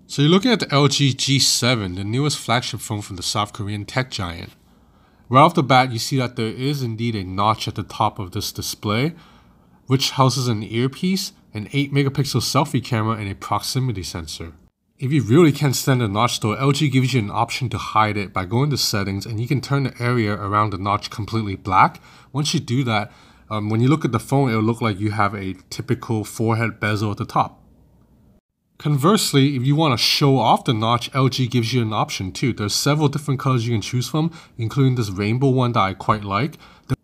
So you're looking at the LG G7, the newest flagship phone from the South Korean tech giant. Right off the bat, you see that there is indeed a notch at the top of this display, which houses an earpiece, an 8-megapixel selfie camera, and a proximity sensor. If you really can't stand the notch though, LG gives you an option to hide it by going to settings, and you can turn the area around the notch completely black. Once you do that, when you look at the phone, it'll look like you have a typical forehead bezel at the top. Conversely, if you want to show off the notch, LG gives you an option too. There's several different colors you can choose from, including this rainbow one that I quite like.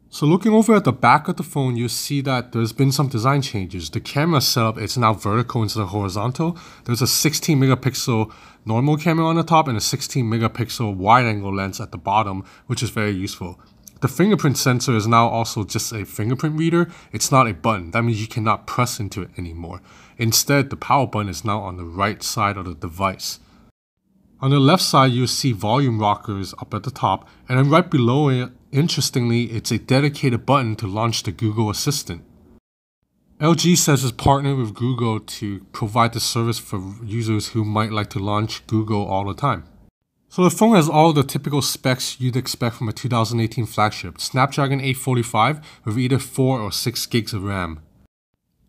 So looking over at the back of the phone, you'll see that there's been some design changes. The camera setup is now vertical instead of horizontal. There's a 16-megapixel normal camera on the top and a 16-megapixel wide-angle lens at the bottom, which is very useful. The fingerprint sensor is now also just a fingerprint reader. It's not a button. That means you cannot press into it anymore. Instead, the power button is now on the right side of the device. On the left side, you'll see volume rockers up at the top, and then right below it, interestingly, it's a dedicated button to launch the Google Assistant. LG says it's partnered with Google to provide the service for users who might like to launch Google all the time. So the phone has all the typical specs you'd expect from a 2018 flagship, Snapdragon 845 with either 4 or 6 gigs of RAM.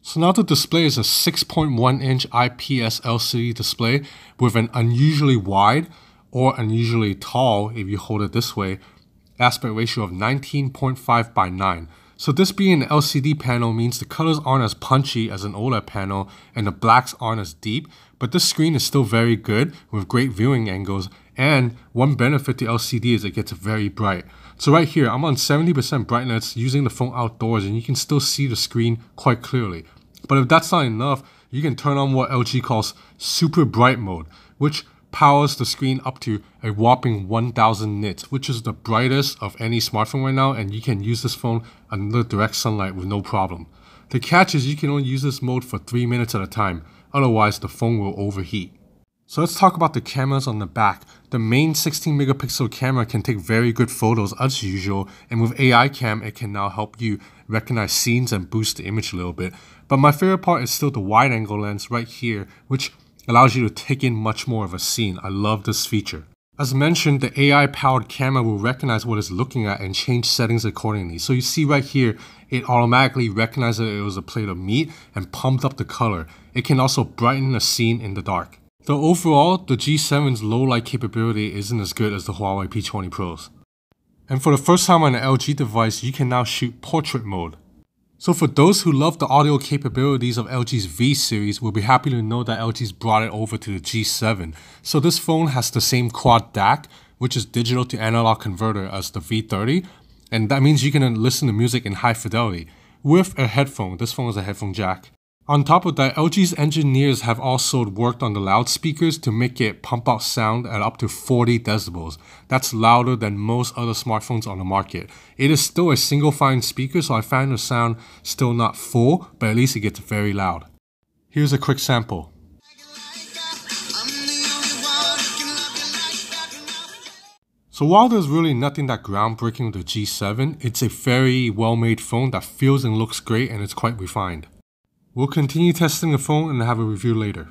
So now the display is a 6.1-inch IPS LCD display with an unusually wide or unusually tall, if you hold it this way, aspect ratio of 19.5 by 9. So this being an LCD panel means the colors aren't as punchy as an OLED panel and the blacks aren't as deep, but this screen is still very good with great viewing angles, and one benefit to LCD is it gets very bright. So right here, I'm on 70% brightness using the phone outdoors and you can still see the screen quite clearly. But if that's not enough, you can turn on what LG calls super bright mode, which powers the screen up to a whopping 1000 nits, which is the brightest of any smartphone right now, and you can use this phone under direct sunlight with no problem. The catch is you can only use this mode for 3 minutes at a time, otherwise the phone will overheat. So let's talk about the cameras on the back. The main 16-megapixel camera can take very good photos as usual, and with AI Cam it can now help you recognize scenes and boost the image a little bit. But my favorite part is still the wide-angle lens right here, which allows you to take in much more of a scene. I love this feature. As mentioned, the AI-powered camera will recognize what it's looking at and change settings accordingly. So you see right here, it automatically recognized that it was a plate of meat and pumped up the color. It can also brighten a scene in the dark. Though overall, the G7's low light capability isn't as good as the Huawei P20 Pros. And for the first time on an LG device, you can now shoot portrait mode. So for those who love the audio capabilities of LG's V series, we'll be happy to know that LG's brought it over to the G7. So this phone has the same quad DAC, which is digital to analog converter, as the V30, and that means you can listen to music in high fidelity with a headphone. This phone has a headphone jack. On top of that, LG's engineers have also worked on the loudspeakers to make it pump out sound at up to 40 decibels. That's louder than most other smartphones on the market. It is still a single fine speaker, so I find the sound still not full, but at least it gets very loud. Here's a quick sample. So while there's really nothing that groundbreaking with the G7, it's a very well-made phone that feels and looks great, and it's quite refined. We'll continue testing the phone and have a review later.